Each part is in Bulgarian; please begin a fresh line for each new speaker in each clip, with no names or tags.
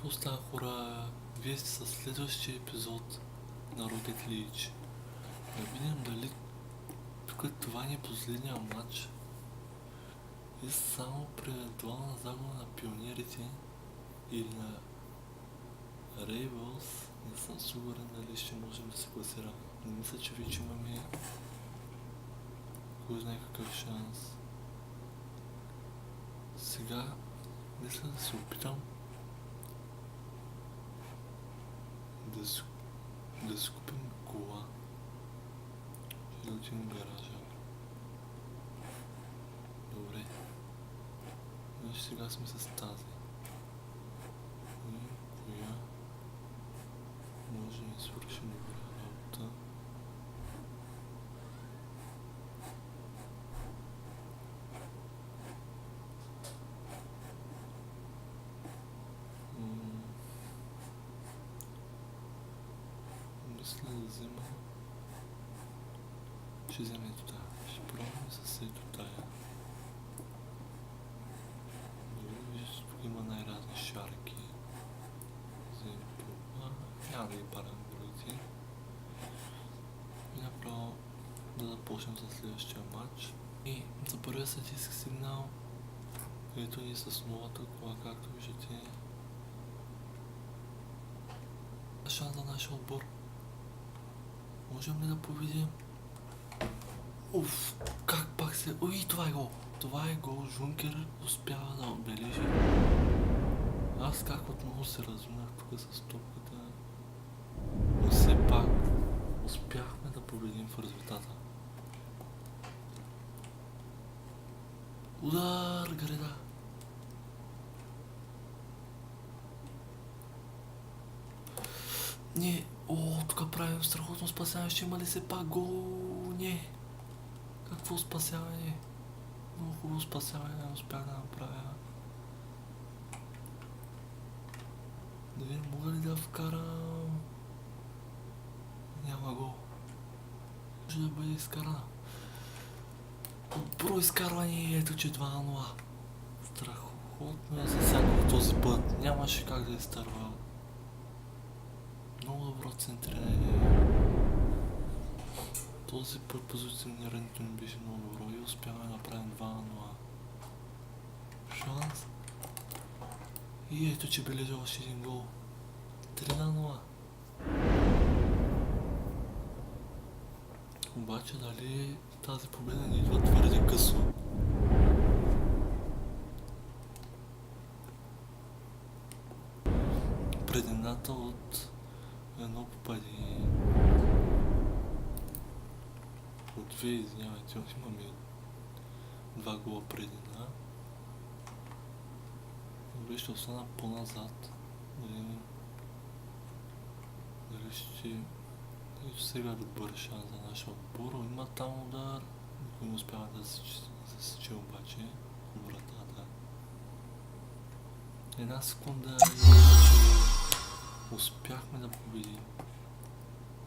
Какво става, хора? Вие сте със следващия епизод на Rocket League. Да видим дали тук това ни е последния матч и само при евентуална загуба на пионерите или на Rebels. Не съм сигурен дали ще можем да се класираме. Не мисля, че вече имаме кой знае какъв шанс. Сега мисля да се опитам да си купим кола. Ще да отидем в гаража. Добре. Значи сега сме с тази. И коя може да ни свърши добра работа. Мисля да взема. Ще взема ето тая. Ще пробваме с ето тая. Добре, виждате, тук има най-разни шарки. Вземем това. Няма да ги парам другите. И направо да започнем с следващия матч. И за първия статистик сигнал, ето ни с новата кола, както виждате. Шанс за нашия отбор. Можем ли да победим? Уф, как пак се... Ой, това е гол! Това е гол. Жункер успява да отбележи. Аз как отново се разумях тук с топката. Но все пак успяхме да победим в резултата. Удар, греда! Не, тук правим страхотно спасяване, ще има ли се пак гол? Не. Какво спасяване? Много хубаво спасяване не успях да направя. Да видим, мога ли да вкарам? Няма гол. Може да бъде изкарана. Добро изкарване, ето че 2-0. Страхотно е засягнал този път. Нямаше как да изтърва. Много добро центриране. Този път позиционирането ми беше много добро и успяваме да направим 2-0. Шанс. И ето че бележа още един гол. 3-0. Обаче дали тази победа ни идва твърде късно. Предината от едно попадение. От две, извинявайте, имаме 2 гола предина. Добре, ще остана по-назад. Дали ще... Ето сега добър шанс за нашия отбор. Има там удар. Никой не успява да засече обаче вратата. Една секунда и успяхме да победим.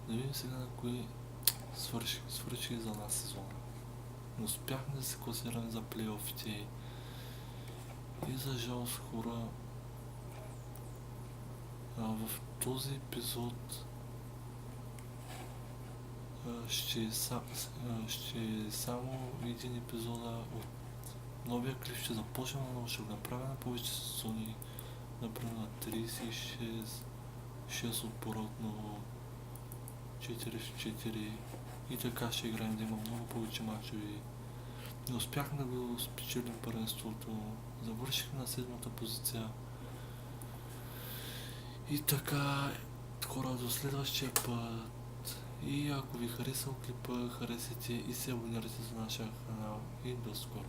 Да видим сега на кои свърши за нас сезона. Но успяхме да се класираме за плейофите. И за жалост, хора, в този епизод ще е само един епизода от новия клип. Ще започнем, но ще го направя на повече сезони. Например на 36, 6 отбора отново, 4 в 4 и така ще играем да има много повече мачове. Не успяхме да го спечелим първенството, завършихме на 7-та позиция. И така, хора, до следващия път. И ако ви харесал клипа, харесайте и се абонирайте за нашия канал и до скоро.